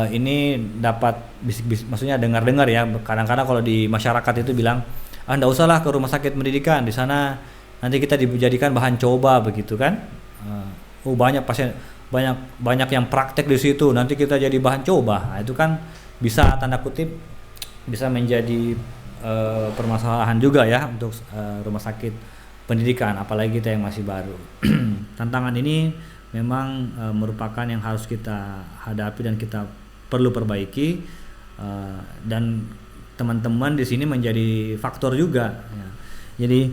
ini dapat bisik-bisik, maksudnya dengar-dengar ya, kadang-kadang kalau di masyarakat itu bilang, nggak usahlah ke rumah sakit pendidikan, di sana nanti kita dijadikan bahan coba begitu kan. Banyak pasien, banyak yang praktek di situ, nanti kita jadi bahan coba. Itu kan bisa tanda kutip bisa menjadi permasalahan juga ya untuk rumah sakit pendidikan, apalagi kita yang masih baru. Tantangan ini memang merupakan yang harus kita hadapi dan kita perlu perbaiki, dan teman-teman di sini menjadi faktor juga ya. Jadi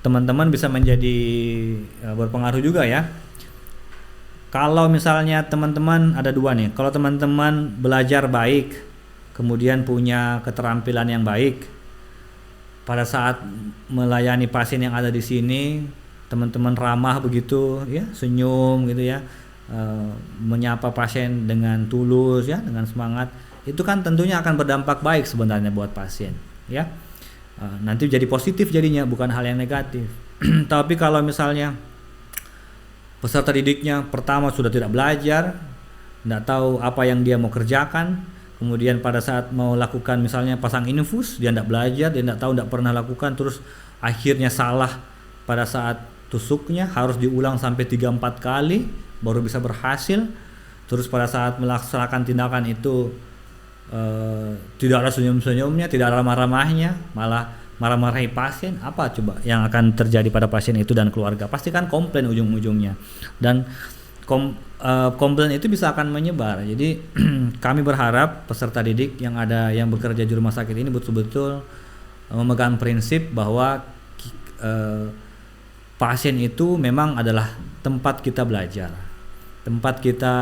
teman-teman bisa menjadi berpengaruh juga ya. Kalau misalnya teman-teman ada dua nih, kalau teman-teman belajar baik, kemudian punya keterampilan yang baik, pada saat melayani pasien yang ada di sini, teman-teman ramah begitu ya, senyum gitu ya, menyapa pasien dengan tulus ya, dengan semangat, itu kan tentunya akan berdampak baik sebenarnya buat pasien ya. Nanti jadi positif jadinya, bukan hal yang negatif. Tapi kalau misalnya peserta didiknya pertama sudah tidak belajar, tidak tahu apa yang dia mau kerjakan, kemudian pada saat mau lakukan misalnya pasang infus, dia tidak belajar, dia tidak tahu, tidak pernah lakukan, terus akhirnya salah pada saat tusuknya, harus diulang sampai 3-4 kali baru bisa berhasil. Terus pada saat melaksanakan tindakan itu tidak ada senyum-senyumnya, tidak ada ramah-ramahnya, malah marah-marahi pasien, apa coba yang akan terjadi pada pasien itu dan keluarga? Pasti kan komplain ujung-ujungnya, dan komplain itu bisa akan menyebar. Jadi kami berharap peserta didik yang bekerja di rumah sakit ini betul-betul memegang prinsip bahwa pasien itu memang adalah tempat kita belajar, tempat kita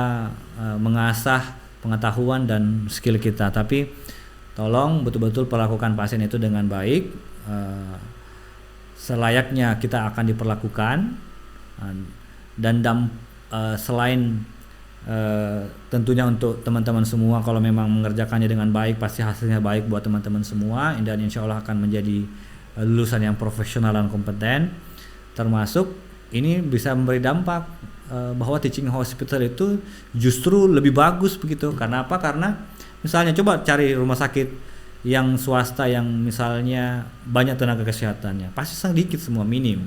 mengasah pengetahuan dan skill kita. Tapi tolong betul-betul perlakukan pasien itu dengan baik, selayaknya kita akan diperlakukan, dan selain tentunya untuk teman-teman semua, kalau memang mengerjakannya dengan baik pasti hasilnya baik buat teman-teman semua, dan insya Allah akan menjadi lulusan yang profesional dan kompeten. Termasuk ini bisa memberi dampak bahwa teaching hospital itu justru lebih bagus begitu. Karena apa? Karena misalnya coba cari rumah sakit yang swasta yang misalnya banyak tenaga kesehatannya, pasti sedikit semua, minim.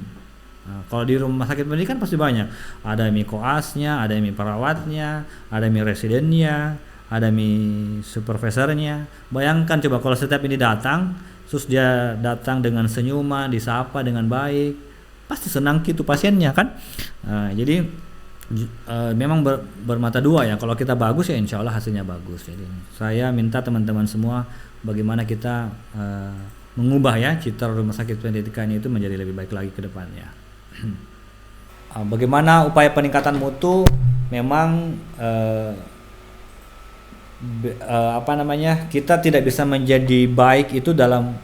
Kalau di rumah sakit pendidikan pasti banyak, ada mi koasnya, ada mi perawatnya, ada mi residennya, ada mi supervisornya. Bayangkan coba kalau setiap ini datang, terus dia datang dengan senyuman, disapa dengan baik, pasti senang gitu pasiennya kan. Jadi Memang bermata dua ya. Kalau kita bagus ya insya Allah hasilnya bagus. Jadi saya minta teman-teman semua bagaimana kita mengubah ya citra rumah sakit pendidikan itu menjadi lebih baik lagi ke depannya. Bagaimana upaya peningkatan mutu? Memang kita tidak bisa menjadi baik itu dalam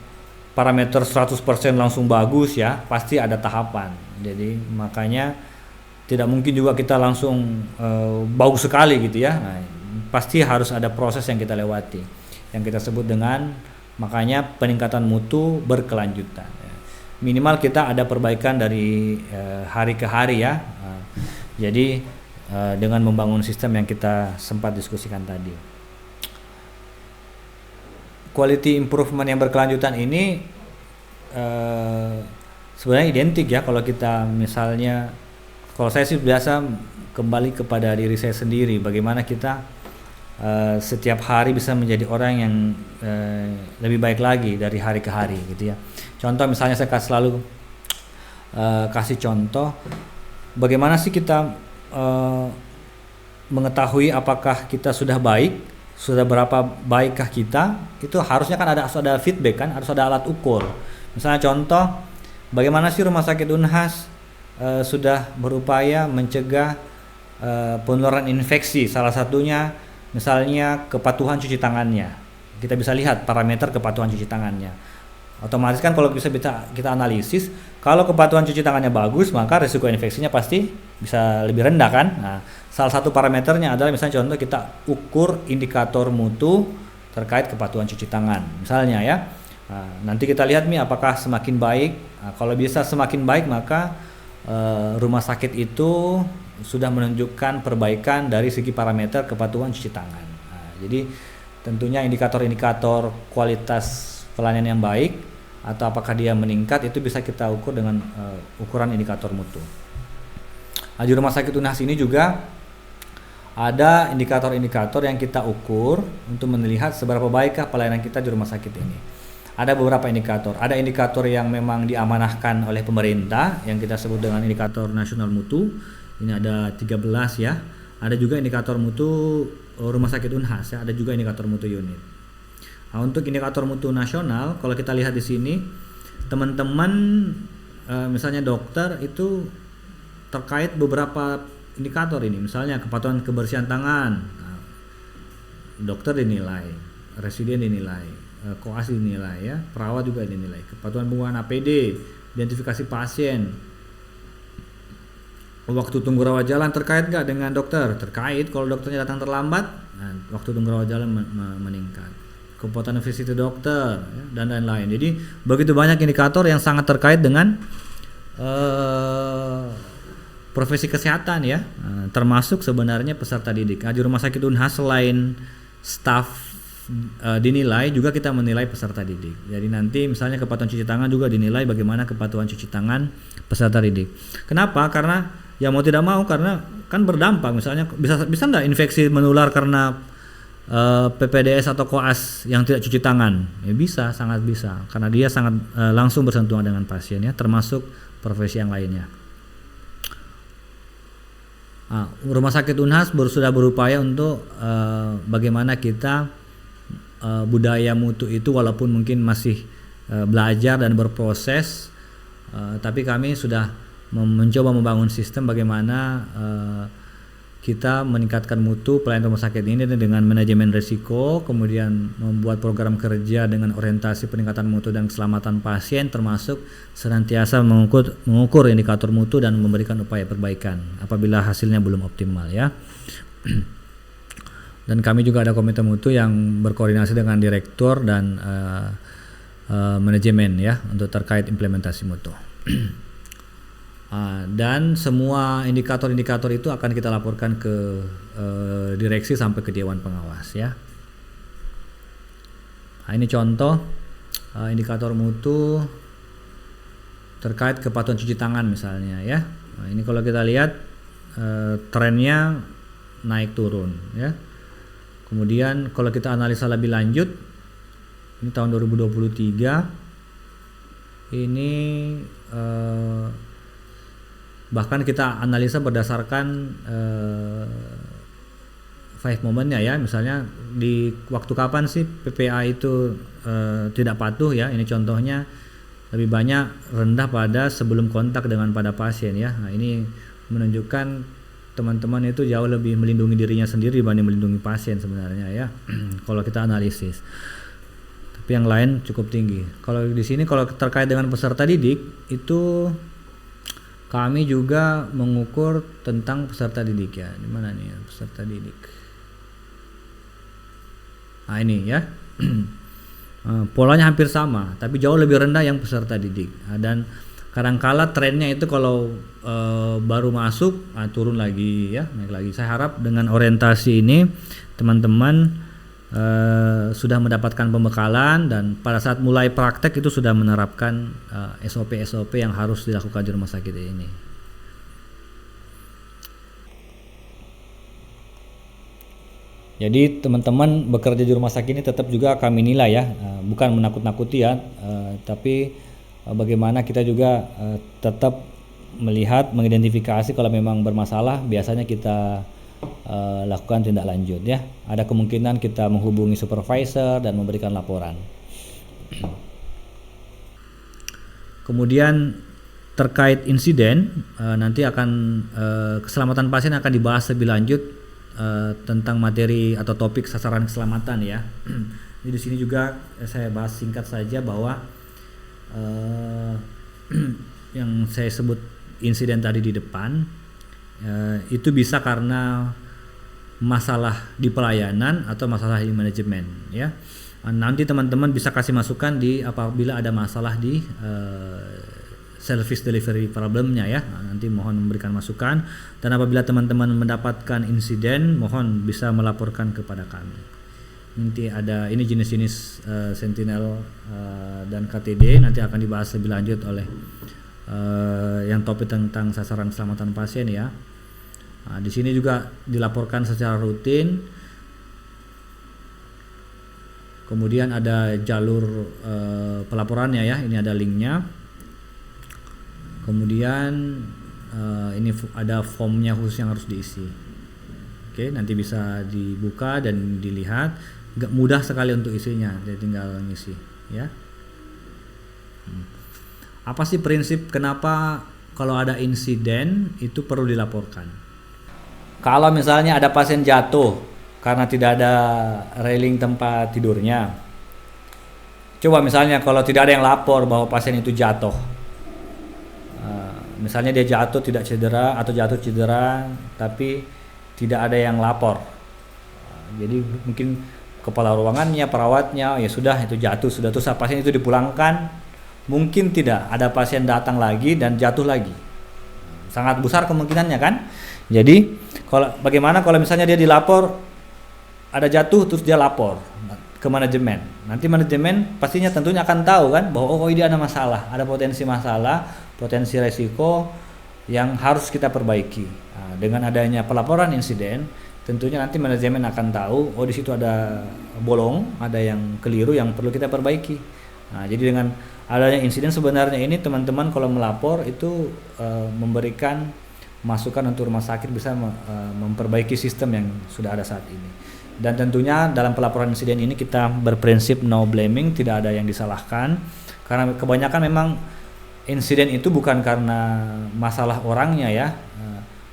parameter 100% langsung bagus ya, pasti ada tahapan. Jadi makanya tidak mungkin juga kita langsung bagus sekali gitu ya. Nah, pasti harus ada proses yang kita lewati, yang kita sebut dengan makanya peningkatan mutu berkelanjutan. Minimal kita ada perbaikan dari hari ke hari ya. Jadi dengan membangun sistem yang kita sempat diskusikan tadi. Quality improvement yang berkelanjutan ini sebenarnya identik ya. Kalau kita misalnya, kalau saya sih biasa kembali kepada diri saya sendiri, bagaimana kita setiap hari bisa menjadi orang yang lebih baik lagi dari hari ke hari gitu ya. Contoh misalnya saya selalu kasih contoh bagaimana sih kita mengetahui apakah kita sudah baik, sudah berapa baikkah kita. Itu harusnya kan harus ada feedback kan, harus ada alat ukur. Misalnya contoh, bagaimana sih Rumah Sakit Unhas sudah berupaya mencegah penularan infeksi, salah satunya misalnya kepatuhan cuci tangannya. Kita bisa lihat parameter kepatuhan cuci tangannya. Otomatis kan kalau bisa kita analisis, kalau kepatuhan cuci tangannya bagus, maka risiko infeksinya pasti bisa lebih rendah kan. Nah, salah satu parameternya adalah misalnya contoh kita ukur indikator mutu terkait kepatuhan cuci tangan. Misalnya ya, nanti kita lihat nih apakah semakin baik. Nah, kalau bisa semakin baik maka rumah sakit itu sudah menunjukkan perbaikan dari segi parameter kepatuhan cuci tangan. Nah, jadi tentunya indikator-indikator kualitas pelayanan yang baik atau apakah dia meningkat itu bisa kita ukur dengan ukuran indikator mutu. Nah, di Rumah Sakit Unhas ini juga ada indikator-indikator yang kita ukur untuk melihat seberapa baikkah pelayanan kita di rumah sakit ini. Ada beberapa indikator. Ada indikator yang memang diamanahkan oleh pemerintah yang kita sebut dengan indikator nasional mutu. Ini ada 13 ya. Ada juga indikator mutu Rumah Sakit Unhas ya. Ada juga indikator mutu unit. Nah, untuk indikator mutu nasional, kalau kita lihat di sini, teman-teman misalnya dokter itu terkait beberapa indikator ini, misalnya kepatuhan kebersihan tangan, dokter dinilai, residen dinilai, koas dinilai ya, perawat juga dinilai, kepatuhan penggunaan APD, identifikasi pasien, waktu tunggu rawat jalan terkait nggak dengan dokter? Terkait, kalau dokternya datang terlambat, nah, waktu tunggu rawat jalan meningkat. Kepatuhan visiti dokter ya, dan lain-lain. Jadi begitu banyak indikator yang sangat terkait dengan profesi kesehatan ya, termasuk sebenarnya peserta didik. Di Rumah Sakit Unhas selain staf dinilai, juga kita menilai peserta didik. Jadi nanti misalnya kepatuhan cuci tangan juga dinilai bagaimana kepatuhan cuci tangan peserta didik. Kenapa? Karena ya mau tidak mau, karena kan berdampak. Misalnya bisa enggak infeksi menular karena PPDS atau koas yang tidak cuci tangan? Ya bisa, sangat bisa, karena dia sangat langsung bersentuhan dengan pasien ya, termasuk profesi yang lainnya. Rumah Sakit Unhas sudah berupaya untuk bagaimana kita budaya mutu itu walaupun mungkin masih belajar dan berproses, tapi kami sudah mencoba membangun sistem bagaimana kita meningkatkan mutu pelayanan rumah sakit ini dengan manajemen risiko, kemudian membuat program kerja dengan orientasi peningkatan mutu dan keselamatan pasien, termasuk senantiasa mengukur indikator mutu dan memberikan upaya perbaikan apabila hasilnya belum optimal ya. Dan kami juga ada komite mutu yang berkoordinasi dengan direktur dan manajemen ya untuk terkait implementasi mutu. Dan semua indikator-indikator itu akan kita laporkan ke direksi sampai ke dewan pengawas ya. Ini contoh indikator mutu terkait kepatuhan cuci tangan misalnya ya. Ini kalau kita lihat trennya naik turun ya. Kemudian kalau kita analisa lebih lanjut, ini tahun 2023 ini Bahkan kita analisa berdasarkan 5 momennya ya, misalnya di waktu kapan sih PPA itu tidak patuh ya. Ini contohnya lebih banyak rendah pada sebelum kontak dengan pada pasien ya. Nah, ini menunjukkan teman-teman itu jauh lebih melindungi dirinya sendiri dibanding melindungi pasien sebenarnya ya. Kalau kita analisis. Tapi yang lain cukup tinggi. Kalau di sini kalau terkait dengan peserta didik itu kami juga mengukur tentang peserta didik ya. Di mana nih ya, peserta didik? Nah, ini ya. Polanya hampir sama, tapi jauh lebih rendah yang peserta didik. Dan kadangkala trennya itu kalau baru masuk turun lagi ya, naik lagi. Saya harap dengan orientasi ini teman-teman sudah mendapatkan pembekalan dan pada saat mulai praktek itu sudah menerapkan SOP-SOP yang harus dilakukan di rumah sakit ini. Jadi teman-teman bekerja di rumah sakit ini tetap juga kami nilai ya, bukan menakut-nakuti ya, tapi bagaimana kita juga tetap melihat, mengidentifikasi kalau memang bermasalah, biasanya kita lakukan tindak lanjut ya. Ada kemungkinan kita menghubungi supervisor dan memberikan laporan. Kemudian terkait insiden, nanti akan keselamatan pasien akan dibahas lebih lanjut tentang materi atau topik sasaran keselamatan ya. Jadi di sini juga saya bahas singkat saja bahwa yang saya sebut insiden tadi di depan itu bisa karena masalah di pelayanan atau masalah di manajemen ya. Nanti teman-teman bisa kasih masukan di apabila ada masalah di service delivery problemnya ya. Nanti mohon memberikan masukan, dan apabila teman-teman mendapatkan insiden mohon bisa melaporkan kepada kami. Nanti ada ini jenis-jenis Sentinel dan KTD nanti akan dibahas lebih lanjut oleh yang topik tentang sasaran keselamatan pasien ya. Nah, di sini juga dilaporkan secara rutin. Kemudian ada jalur pelaporannya ya, ini ada linknya. Kemudian ini ada formnya khusus yang harus diisi. Oke, nanti bisa dibuka dan dilihat. Mudah sekali untuk isinya, jadi tinggal ngisi ya. Apa sih prinsip kenapa kalau ada insiden itu perlu dilaporkan? Kalau misalnya ada pasien jatuh karena tidak ada railing tempat tidurnya. Coba misalnya kalau tidak ada yang lapor bahwa pasien itu jatuh. Misalnya dia jatuh tidak cedera atau jatuh cedera tapi tidak ada yang lapor. Jadi mungkin kepala ruangannya, perawatnya ya sudah itu jatuh, sudah tuh pasien itu dipulangkan. Mungkin tidak ada pasien datang lagi dan jatuh lagi. Sangat besar kemungkinannya kan? Jadi bagaimana kalau misalnya dia dilapor ada jatuh terus dia lapor ke manajemen. Nanti manajemen pastinya tentunya akan tahu kan bahwa oh ini ada masalah, ada potensi masalah, potensi resiko yang harus kita perbaiki. Nah, dengan adanya pelaporan insiden, tentunya nanti manajemen akan tahu oh di situ ada bolong, ada yang keliru yang perlu kita perbaiki. Nah, jadi dengan adanya insiden sebenarnya ini teman-teman kalau melapor itu memberikan masukan untuk rumah sakit bisa memperbaiki sistem yang sudah ada saat ini. Dan tentunya dalam pelaporan insiden ini kita berprinsip no blaming, tidak ada yang disalahkan, karena kebanyakan memang insiden itu bukan karena masalah orangnya ya,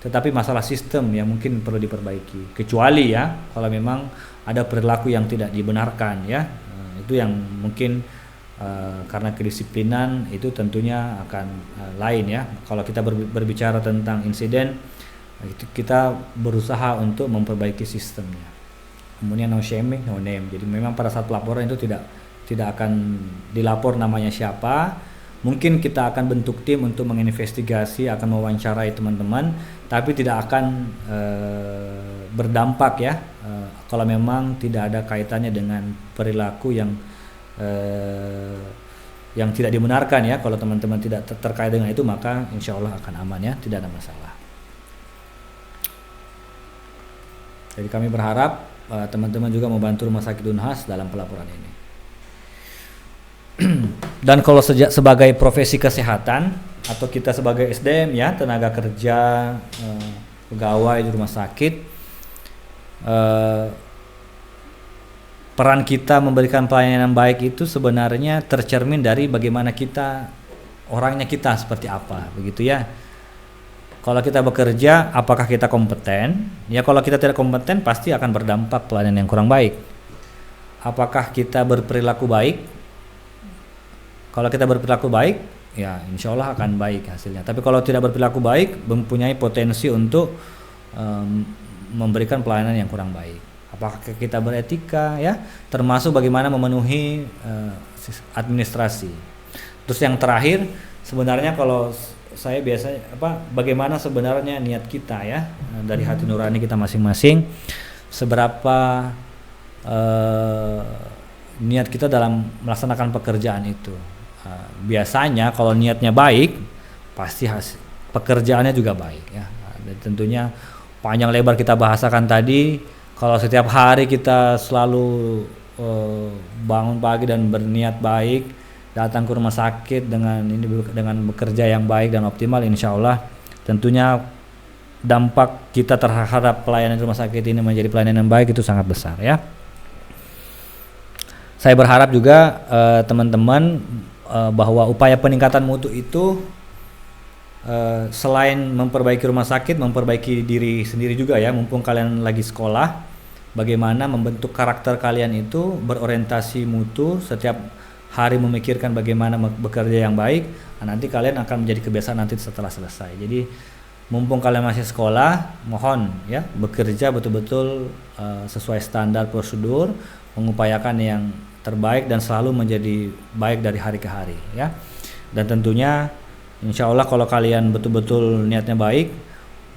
tetapi masalah sistem yang mungkin perlu diperbaiki. Kecuali ya kalau memang ada perilaku yang tidak dibenarkan ya, itu yang mungkin karena kedisiplinan itu tentunya akan lain ya. Kalau kita berbicara tentang insiden, kita berusaha untuk memperbaiki sistemnya. Kemudian no shaming, no name. Jadi memang pada saat pelaporan itu tidak akan dilapor namanya siapa. Mungkin kita akan bentuk tim untuk menginvestigasi, akan mewawancarai teman-teman, tapi tidak akan berdampak ya kalau memang tidak ada kaitannya dengan perilaku yang tidak dibenarkan ya. Kalau teman-teman tidak terkait dengan itu maka insya Allah akan aman ya, tidak ada masalah. Jadi kami berharap teman-teman juga membantu Rumah Sakit Unhas dalam pelaporan ini. Dan kalau sebagai profesi kesehatan atau kita sebagai SDM ya, tenaga kerja, pegawai di rumah sakit, peran kita memberikan pelayanan yang baik itu sebenarnya tercermin dari bagaimana kita, orangnya kita seperti apa, begitu ya. Kalau kita bekerja, apakah kita kompeten? Ya, kalau kita tidak kompeten pasti akan berdampak pelayanan yang kurang baik. Apakah kita berperilaku baik? Kalau kita berperilaku baik, ya insya Allah akan baik hasilnya. Tapi kalau tidak berperilaku baik, mempunyai potensi untuk memberikan pelayanan yang kurang baik. Apakah kita beretika, ya, termasuk bagaimana memenuhi administrasi. Terus yang terakhir, sebenarnya kalau saya biasanya bagaimana sebenarnya niat kita ya, dari hati nurani kita masing-masing, seberapa niat kita dalam melaksanakan pekerjaan itu. Biasanya kalau niatnya baik, pasti pekerjaannya juga baik ya. Dan tentunya panjang lebar kita bahasakan tadi, kalau setiap hari kita selalu bangun pagi dan berniat baik, datang ke rumah sakit dengan bekerja yang baik dan optimal, insya Allah tentunya dampak kita terhadap pelayanan rumah sakit ini menjadi pelayanan yang baik itu sangat besar ya. Saya berharap juga teman-teman bahwa upaya peningkatan mutu itu selain memperbaiki rumah sakit, memperbaiki diri sendiri juga ya, mumpung kalian lagi sekolah, bagaimana membentuk karakter kalian itu berorientasi mutu, setiap hari memikirkan bagaimana bekerja yang baik. Nanti kalian akan menjadi kebiasaan nanti setelah selesai. Jadi mumpung kalian masih sekolah, mohon ya bekerja betul-betul sesuai standar prosedur, mengupayakan yang terbaik dan selalu menjadi baik dari hari ke hari ya. Dan tentunya insya Allah kalau kalian betul-betul niatnya baik,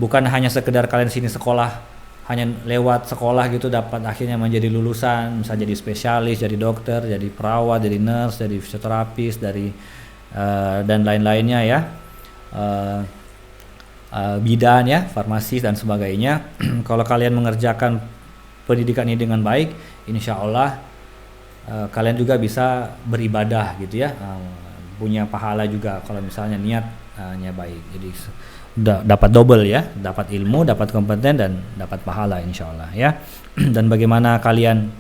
bukan hanya sekedar kalian sini sekolah, hanya lewat sekolah gitu dapat akhirnya menjadi lulusan, bisa jadi spesialis, jadi dokter, jadi perawat, jadi nurse, jadi fisioterapis, dan lain-lainnya ya, bidan ya, farmasis dan sebagainya. Kalau kalian mengerjakan pendidikan ini dengan baik, insya Allah kalian juga bisa beribadah gitu ya, punya pahala juga kalau misalnya niatnya baik. Jadi dapat double ya, dapat ilmu, dapat kompeten dan dapat pahala insya Allah ya. Dan bagaimana kalian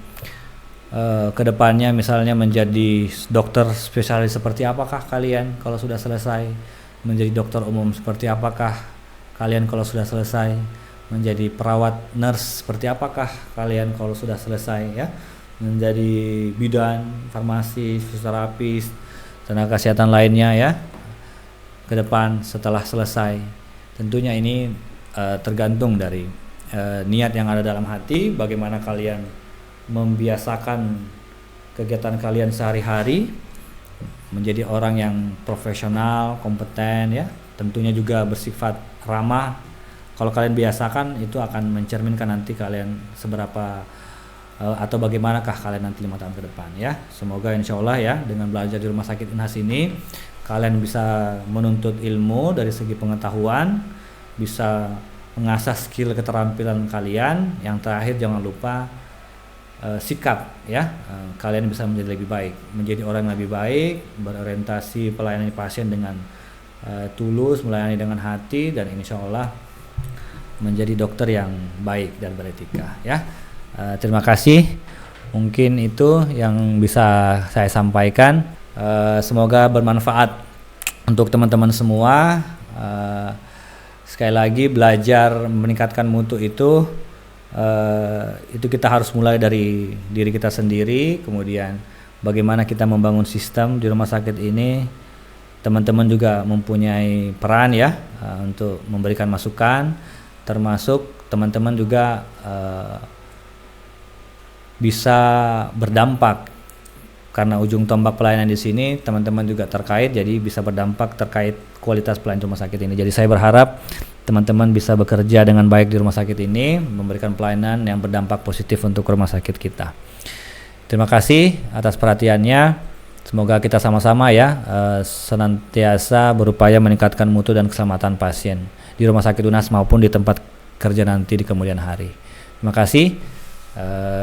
kedepannya misalnya menjadi dokter spesialis seperti apakah kalian kalau sudah selesai, menjadi dokter umum seperti apakah kalian kalau sudah selesai, menjadi perawat nurse seperti apakah kalian kalau sudah selesai ya, menjadi bidan, farmasi, fisioterapis, tenaga kesehatan lainnya ya ke depan setelah selesai. Tentunya ini tergantung dari niat yang ada dalam hati, bagaimana kalian membiasakan kegiatan kalian sehari-hari menjadi orang yang profesional, kompeten ya, tentunya juga bersifat ramah. Kalau kalian biasakan, itu akan mencerminkan nanti kalian seberapa atau bagaimanakah kalian nanti 5 tahun ke depan ya. Semoga insya Allah ya, dengan belajar di rumah sakit Unhas ini kalian bisa menuntut ilmu dari segi pengetahuan, bisa mengasah skill keterampilan kalian. Yang terakhir jangan lupa sikap ya, kalian bisa menjadi lebih baik, menjadi orang yang lebih baik, berorientasi pelayanan pasien dengan tulus, melayani dengan hati, dan insya Allah menjadi dokter yang baik dan beretika ya. Terima kasih, mungkin itu yang bisa saya sampaikan. Semoga bermanfaat untuk teman-teman semua. Sekali lagi, belajar meningkatkan mutu itu kita harus mulai dari diri kita sendiri. Kemudian bagaimana kita membangun sistem di rumah sakit ini, teman-teman juga mempunyai peran ya untuk memberikan masukan, termasuk teman-teman juga bisa berdampak karena ujung tombak pelayanan di sini teman-teman juga terkait, jadi bisa berdampak terkait kualitas pelayanan rumah sakit ini. Jadi saya berharap teman-teman bisa bekerja dengan baik di rumah sakit ini, memberikan pelayanan yang berdampak positif untuk rumah sakit kita. Terima kasih atas perhatiannya. Semoga kita sama-sama ya senantiasa berupaya meningkatkan mutu dan keselamatan pasien di rumah sakit Unhas maupun di tempat kerja nanti di kemudian hari. Terima kasih.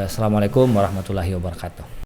Assalamualaikum warahmatullahi wabarakatuh.